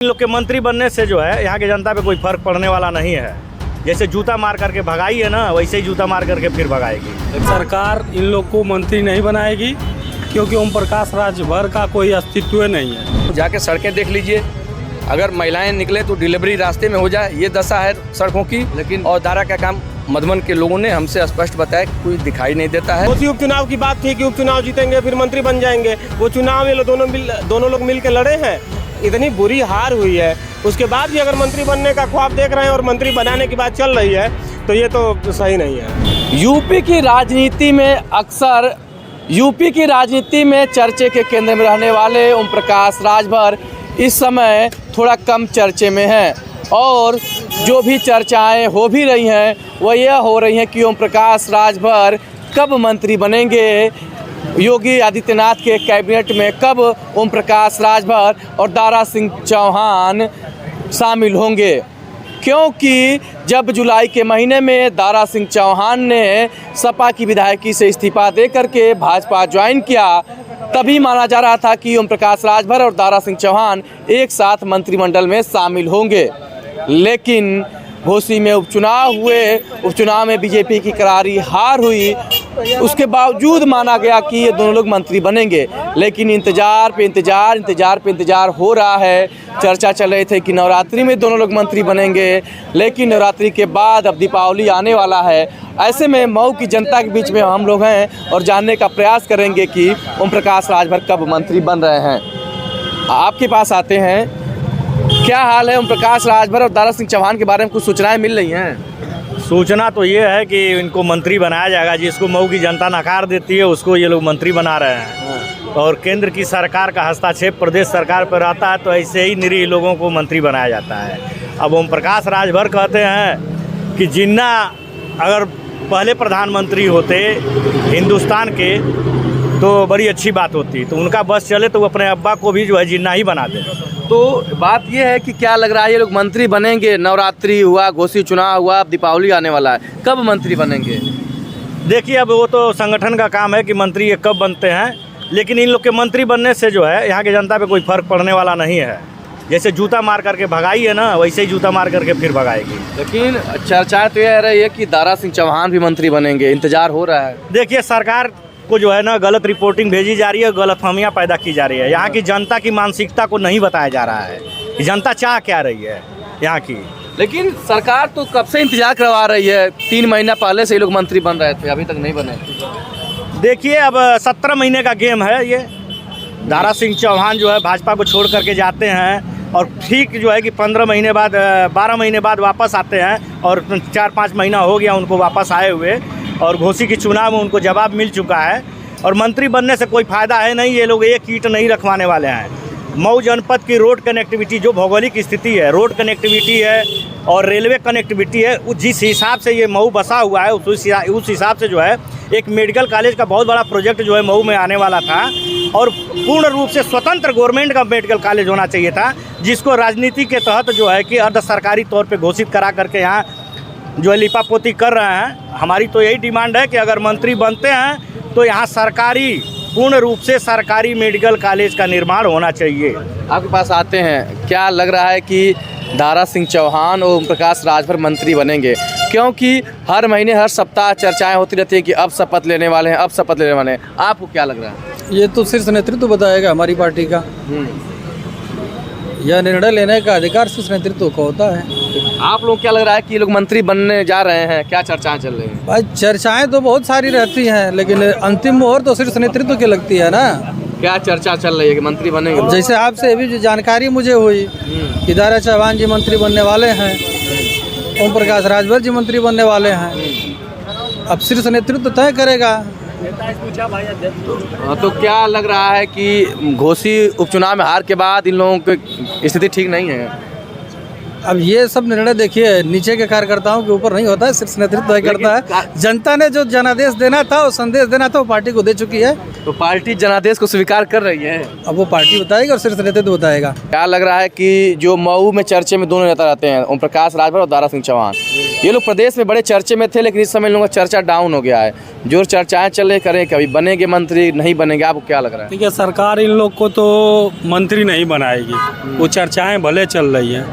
इन लोग के मंत्री बनने से जो है यहाँ की जनता पे कोई फर्क पड़ने वाला नहीं है। जैसे जूता मार करके भगाई है ना, वैसे ही जूता मार करके फिर भगाएगी। सरकार इन लोग को मंत्री नहीं बनाएगी क्योंकि ओम प्रकाश राजभर का कोई अस्तित्व नहीं है। जाके सड़कें देख लीजिए, अगर महिलाएं निकले तो डिलीवरी रास्ते में हो जाए, ये दशा है सड़कों की। लेकिन और दारा का काम मधुबन के लोगों ने हमसे स्पष्ट बताया कि कोई दिखाई नहीं देता है। उसी उपचुनाव की बात थी कि उपचुनाव जीतेंगे फिर मंत्री बन जाएंगे। वो चुनाव ये दोनों लोग मिल के लड़े हैं, इतनी बुरी हार हुई है। उसके बाद भी अगर मंत्री बनने का ख्वाब देख रहे हैं और मंत्री बनाने की बात चल रही है तो ये तो सही नहीं है। यूपी की राजनीति में चर्चे के केंद्र में रहने वाले ओम प्रकाश राजभर इस समय थोड़ा कम चर्चे में हैं, और जो भी चर्चाएं हो भी रही हैं वह यह हो रही हैं कि ओम प्रकाश राजभर कब मंत्री बनेंगे, योगी आदित्यनाथ के कैबिनेट में कब ओम प्रकाश राजभर और दारा सिंह चौहान शामिल होंगे। क्योंकि जब जुलाई के महीने में दारा सिंह चौहान ने सपा की विधायकी से इस्तीफा दे करके भाजपा ज्वाइन किया, तभी माना जा रहा था कि ओम प्रकाश राजभर और दारा सिंह चौहान एक साथ मंत्रिमंडल में शामिल होंगे। लेकिन घोसी में उपचुनाव हुए, उपचुनाव में बीजेपी की करारी हार हुई, उसके बावजूद माना गया कि ये दोनों लोग मंत्री बनेंगे। लेकिन इंतजार पे इंतजार हो रहा है। चर्चा चल रही थी कि नवरात्रि में दोनों लोग मंत्री बनेंगे, लेकिन नवरात्रि के बाद अब दीपावली आने वाला है। ऐसे में मऊ की जनता के बीच में हम लोग हैं और जानने का प्रयास करेंगे कि ओम प्रकाश राजभर कब मंत्री बन रहे हैं। आपके पास आते हैं, क्या हाल है ओम प्रकाश राजभर और दारा सिंह चौहान के बारे में कुछ सूचनाएं मिल रही हैं? सूचना तो ये है कि इनको मंत्री बनाया जाएगा। जिसको मऊ की जनता नकार देती है उसको ये लोग मंत्री बना रहे हैं, और केंद्र की सरकार का हस्तक्षेप प्रदेश सरकार पर रहता है, तो ऐसे ही निरीह लोगों को मंत्री बनाया जाता है। अब ओम प्रकाश राजभर कहते हैं कि जिन्ना अगर पहले प्रधानमंत्री होते हिंदुस्तान के तो बड़ी अच्छी बात होती, तो उनका बस चले तो वो अपने अब्बा को भी जो है जिन्ना ही बना दे। तो बात यह है कि क्या लग रहा है ये लोग मंत्री बनेंगे? नवरात्रि हुआ, घोसी चुनाव हुआ, अब दीपावली आने वाला है, कब मंत्री बनेंगे? देखिए, अब वो तो संगठन का काम है कि मंत्री ये कब बनते हैं, लेकिन इन लोग के मंत्री बनने से जो है यहाँ की जनता पे कोई फर्क पड़ने वाला नहीं है। जैसे जूता मार करके भगाई है ना, वैसे ही जूता मार करके फिर भगाएगी। लेकिन चर्चा तो यह रही है कि दारा सिंह चौहान भी मंत्री बनेंगे, इंतजार हो रहा है। देखिए, सरकार को जो है ना गलत रिपोर्टिंग भेजी जा रही है, गलतफहमियां पैदा की जा रही है। यहाँ की जनता की मानसिकता को नहीं बताया जा रहा है कि जनता चाह क्या रही है यहाँ की। लेकिन सरकार तो कब से इंतजार करवा रही है, 3 महीना पहले से ये लोग मंत्री बन रहे थे, अभी तक नहीं बने। देखिए, अब 17 महीने का गेम है ये। दारा सिंह चौहान जो है भाजपा को छोड़ करके जाते हैं, और ठीक जो है कि 12 महीने बाद वापस आते हैं, और 4-5 महीना हो गया उनको वापस आए हुए, और घोसी के चुनाव में उनको जवाब मिल चुका है। और मंत्री बनने से कोई फ़ायदा है नहीं, ये लोग एक ईंट नहीं रखवाने वाले हैं। मऊ जनपद की रोड कनेक्टिविटी, जो भौगोलिक स्थिति है, रोड कनेक्टिविटी है और रेलवे कनेक्टिविटी है, जिस हिसाब से ये मऊ बसा हुआ है उस हिसाब से जो है एक मेडिकल कॉलेज का बहुत बड़ा प्रोजेक्ट जो है मऊ में आने वाला था, और पूर्ण रूप से स्वतंत्र गवर्नमेंट का मेडिकल कॉलेज होना चाहिए था, जिसको राजनीति के तहत जो है कि अर्ध सरकारी तौर पर घोषित करा करके यहाँ जो है लिपापोती कर रहे हैं। हमारी तो यही डिमांड है कि अगर मंत्री बनते हैं तो यहाँ पूर्ण रूप से सरकारी मेडिकल कॉलेज का निर्माण होना चाहिए। आपके पास आते हैं, क्या लग रहा है कि दारा सिंह चौहान और ओम प्रकाश राजभर मंत्री बनेंगे? क्योंकि हर महीने हर सप्ताह चर्चाएं होती रहती है कि अब शपथ लेने वाले हैं, अब शपथ लेने वाले हैं। आपको क्या लग रहा है? ये तो शीर्ष नेतृत्व बताएगा हमारी पार्टी का। यह निर्णय लेने का अधिकार शीर्ष नेतृत्व को होता है। आप लोग क्या लग रहा है कि ये लोग मंत्री बनने जा रहे हैं? क्या चर्चाएं चल रही हैं? भाई, चर्चाएं तो बहुत सारी रहती हैं, लेकिन अंतिम मोहर तो शीर्ष नेतृत्व की लगती है ना। क्या चर्चा चल रही है कि मंत्री बनेंगे? जैसे आपसे अभी जो जानकारी मुझे हुई कि दारा चौहान जी मंत्री बनने वाले हैं, ओम प्रकाश राजभर जी मंत्री बनने वाले हैं। अब शीर्ष नेतृत्व तय करेगा। तो क्या लग रहा है कि घोसी उपचुनाव में हार के बाद इन लोगों की स्थिति ठीक नहीं है? अब ये सब निर्णय देखिए नीचे के कार्यकर्ताओं के ऊपर नहीं होता है, शीर्ष नेतृत्व तय करता है। जनता ने जो जनादेश देना था और संदेश देना था वो पार्टी को दे चुकी है। तो पार्टी जनादेश को स्वीकार कर रही है। अब वो पार्टी बताएगी और शीर्ष नेतृत्व बताएगा। क्या लग रहा है कि जो मऊ में चर्चे में दोनों नेता रहते हैं, ओम प्रकाश राजभर और दारा सिंह चौहान, ये लोग प्रदेश में बड़े चर्चे में थे, लेकिन इस समय इन लोगों का चर्चा डाउन हो गया है। जो चर्चाएं चल रही करें, कभी बनेंगे मंत्री, नहीं बनेंगे, आपको क्या लग रहा है? देखिए, सरकार इन लोग को तो मंत्री नहीं बनाएगी। वो चर्चाएं भले चल रही है,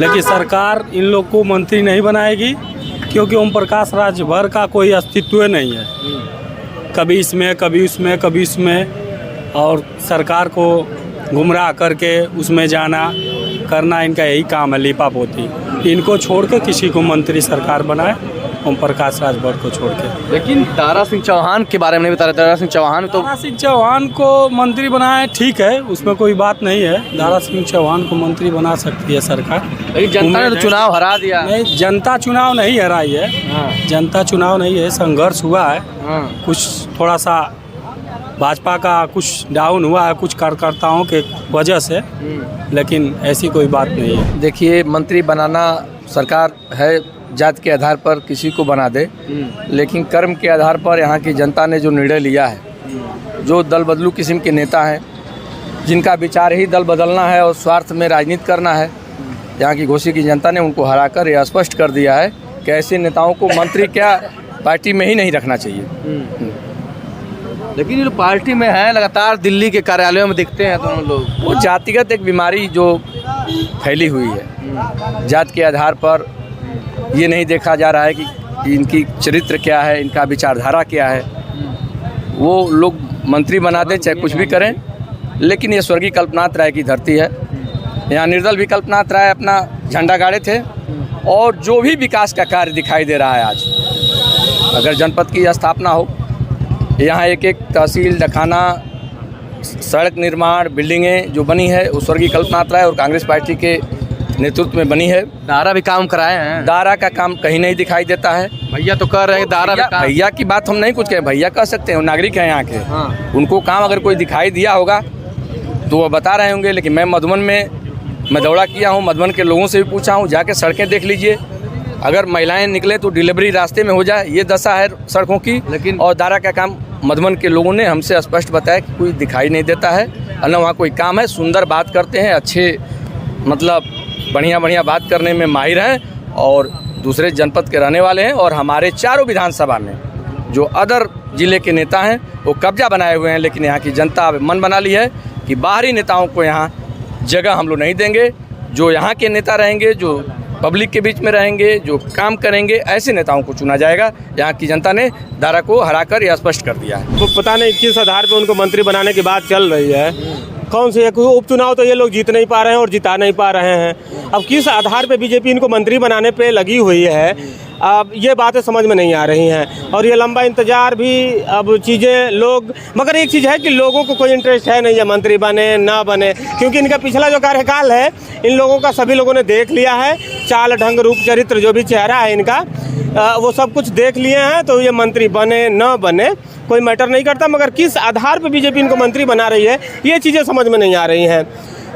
लेकिन सरकार इन लोग को मंत्री नहीं बनाएगी, क्योंकि ओम प्रकाश राजभर का कोई अस्तित्व नहीं है। कभी इसमें, कभी उसमें, कभी उसमें, और सरकार को गुमराह करके उसमें जाना करना इनका यही काम है, लीपा पोती। इनको छोड़ के किसी को मंत्री सरकार बनाए, ओम प्रकाश राजभर को छोड़ के। लेकिन दारा सिंह चौहान के बारे में नहीं बता रहे। दारा सिंह चौहान तो दारा सिंह चौहान को मंत्री बनाए, ठीक है, उसमें कोई बात नहीं है। दारा सिंह चौहान को मंत्री बना सकती है सरकार, लेकिन जनता ने तो चुनाव हरा दिया। नहीं, जनता चुनाव नहीं हराई है। जनता चुनाव नहीं है, संघर्ष हुआ है। कुछ थोड़ा सा भाजपा का कुछ डाउन हुआ है कुछ कार्यकर्ताओं के वजह से, लेकिन ऐसी कोई बात नहीं है। देखिए, मंत्री बनाना सरकार है, जात के आधार पर किसी को बना दे, लेकिन कर्म के आधार पर यहाँ की जनता ने जो निर्णय लिया है, जो दल बदलू किस्म के नेता हैं, जिनका विचार ही दल बदलना है और स्वार्थ में राजनीति करना है, यहाँ की घोसी की जनता ने उनको हराकर यह स्पष्ट कर दिया है कि ऐसे नेताओं को मंत्री क्या पार्टी में ही नहीं रखना चाहिए। लेकिन ये लोग पार्टी में है, लगातार दिल्ली के कार्यालयों में दिखते हैं दोनों लोग। वो जातिगत एक बीमारी जो फैली हुई है, जात के आधार पर ये नहीं देखा जा रहा है कि इनकी चरित्र क्या है, इनका विचारधारा क्या है। वो लोग मंत्री बना दें चाहे कुछ भी करें, लेकिन ये स्वर्गीय कल्पनाथ राय की धरती है। यहाँ निर्दल भी कल्पनाथ राय अपना झंडा गाड़े थे, और जो भी विकास का कार्य दिखाई दे रहा है आज, अगर जनपद की स्थापना हो, यहाँ एक एक तहसील, डखाना, सड़क निर्माण, बिल्डिंगें जो बनी है वो स्वर्गीय कल्पनाथ राय और कांग्रेस पार्टी के नेतृत्व में बनी है। दारा भी काम कराए हैं। दारा का काम कहीं नहीं दिखाई देता है। भैया तो कर रहे हैं दारा भी काम। भैया की बात हम नहीं कुछ कहें, भैया कह सकते हैं, नागरिक हैं यहाँ के। उनको काम अगर कोई दिखाई दिया होगा तो वो बता रहे होंगे। लेकिन मैं मधुबन में मैं दौरा किया हूँ, मधुबन के लोगों से भी पूछा हूँ, जाके सड़कें देख लीजिए। अगर महिलाएं निकले तो डिलीवरी रास्ते में हो जाए, ये दशा है सड़कों की। लेकिन और दारा का काम मधुबन के लोगों ने हमसे स्पष्ट बताया कि कोई दिखाई नहीं देता है, और न वहाँ कोई काम है। सुंदर बात करते हैं, अच्छे मतलब बढ़िया बात करने में माहिर हैं, और दूसरे जनपद के रहने वाले हैं। और हमारे चारों विधानसभा में जो अदर जिले के नेता हैं वो कब्जा बनाए हुए हैं, लेकिन यहाँ की जनता अब मन बना ली है कि बाहरी नेताओं को यहाँ जगह हम लोग नहीं देंगे। जो यहाँ के नेता रहेंगे, जो पब्लिक के बीच में रहेंगे, जो काम करेंगे, ऐसे नेताओं को चुना जाएगा। यहाँ की जनता ने दारा को हराकर यह स्पष्ट कर दिया है। तो पता नहीं किस आधार पे उनको मंत्री बनाने की बात चल रही है। कौन से उपचुनाव तो ये लोग जीत नहीं पा रहे हैं और जिता नहीं पा रहे हैं। अब किस आधार पे बीजेपी इनको मंत्री बनाने पे लगी हुई है, अब ये बातें समझ में नहीं आ रही हैं। और ये लंबा इंतजार भी, अब चीज़ें लोग, मगर एक चीज़ है कि लोगों को कोई इंटरेस्ट है नहीं है मंत्री बने ना बने, क्योंकि इनका पिछला जो कार्यकाल है इन लोगों का सभी लोगों ने देख लिया है। चाल, ढंग, रूप, चरित्र, जो भी चेहरा है इनका, वो सब कुछ देख लिए हैं। तो ये मंत्री बने न बने कोई मैटर नहीं करता, मगर किस आधार पर बीजेपी इनको मंत्री बना रही है ये चीज़ें समझ में नहीं आ रही हैं।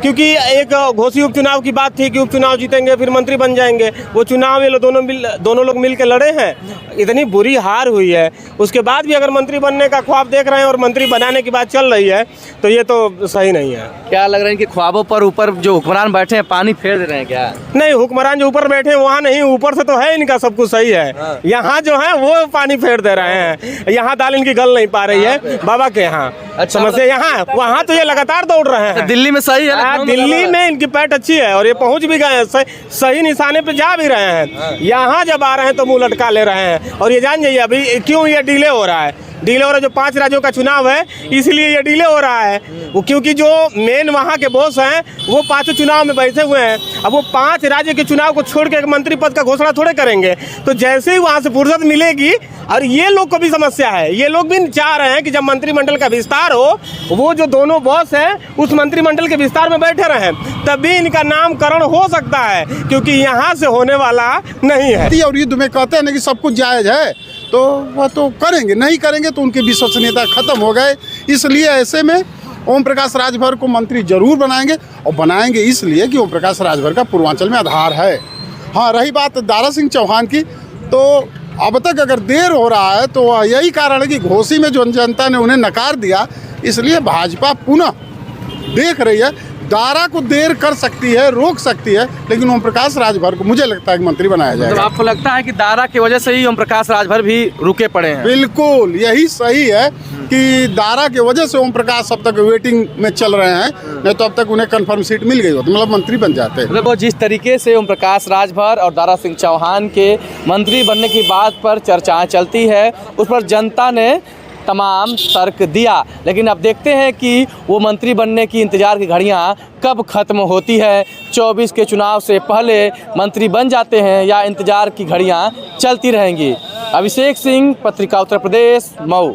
क्योंकि एक घोसी उपचुनाव की बात थी कि उपचुनाव जीतेंगे फिर मंत्री बन जाएंगे। वो चुनाव ये दोनों लोग मिल के लड़े हैं, इतनी बुरी हार हुई है। उसके बाद भी अगर मंत्री बनने का ख्वाब देख रहे हैं और मंत्री बनाने की बात चल रही है, तो ये तो सही नहीं है। क्या लग रहा है कि ख्वाबों पर ऊपर जो हुक्मरान बैठे हैं पानी फेर दे रहे हैं क्या? नहीं, हुक्मरान जो ऊपर बैठे हैं वहाँ नहीं, ऊपर से तो है इनका सब कुछ सही है। यहाँ जो है वो पानी फेर दे रहे हैं। यहाँ दाल इनकी गल नहीं पा रही है बाबा के यहाँ। समस्या यहाँ, वहाँ तो ये लगातार दौड़ रहे हैं। दिल्ली में सही है, दिल्ली में इनकी पैठ अच्छी है और ये पहुंच भी गए हैं, सही निशाने पे जा भी रहे हैं। यहाँ जब आ रहे हैं तो मुंह लटका ले रहे हैं। और ये जान जाइए अभी क्यों ये डिले हो रहा है। जो 5 राज्यों का चुनाव है इसलिए ये डिले हो रहा है। वो क्योंकि जो मेन वहाँ के बॉस हैं वो 5 चुनाव में बैठे हुए हैं। अब वो 5 राज्य के चुनाव को छोड़ के मंत्री पद का घोषणा थोड़े करेंगे। तो जैसे ही वहाँ से फुर्सत मिलेगी, और ये लोग को भी समस्या है, ये लोग भी चाह रहे हैं कि जब मंत्रिमंडल का विस्तार हो, वो जो दोनों बॉस हैं उस मंत्रिमंडल के विस्तार में बैठे रहें, तभी इनका नामकरण हो सकता है, क्योंकि यहाँ से होने वाला नहीं है। और युद्ध में कहते हैं ना कि सब कुछ जायज़ है, तो वह तो करेंगे, नहीं करेंगे तो उनकी विश्वसनीयता खत्म हो गए। इसलिए ऐसे में ओम प्रकाश राजभर को मंत्री जरूर बनाएंगे, और बनाएंगे इसलिए कि ओम प्रकाश राजभर का पूर्वांचल में आधार है। हाँ, रही बात दारा सिंह चौहान की, तो अब तक अगर देर हो रहा है तो यही कारण है कि घोसी में जो जनता ने उन्हें नकार दिया, इसलिए भाजपा पुनः देख रही है। दारा को देर कर सकती है, रोक सकती है, लेकिन ओम प्रकाश राजभर को मुझे लगता है कि मंत्री बनाया मतलब जाएगा। आपको लगता है कि दारा की वजह से ही ओम प्रकाश राजभर भी रुके पड़े हैं? बिल्कुल यही सही है कि दारा की वजह से ओम प्रकाश अब तक वेटिंग में चल रहे हैं, नहीं तो अब तक उन्हें कंफर्म सीट मिल गई होती, मतलब मंत्री बन जाते। मतलब वो जिस तरीके से ओम प्रकाश राजभर और दारा सिंह चौहान के मंत्री बनने की बात पर चर्चाएं चलती है, उस पर जनता ने तमाम तर्क दिया, लेकिन अब देखते हैं कि वो मंत्री बनने की इंतज़ार की घड़ियां कब ख़त्म होती है। 24 के चुनाव से पहले मंत्री बन जाते हैं या इंतज़ार की घड़ियां चलती रहेंगी। अभिषेक सिंह, पत्रिका उत्तर प्रदेश, मऊ।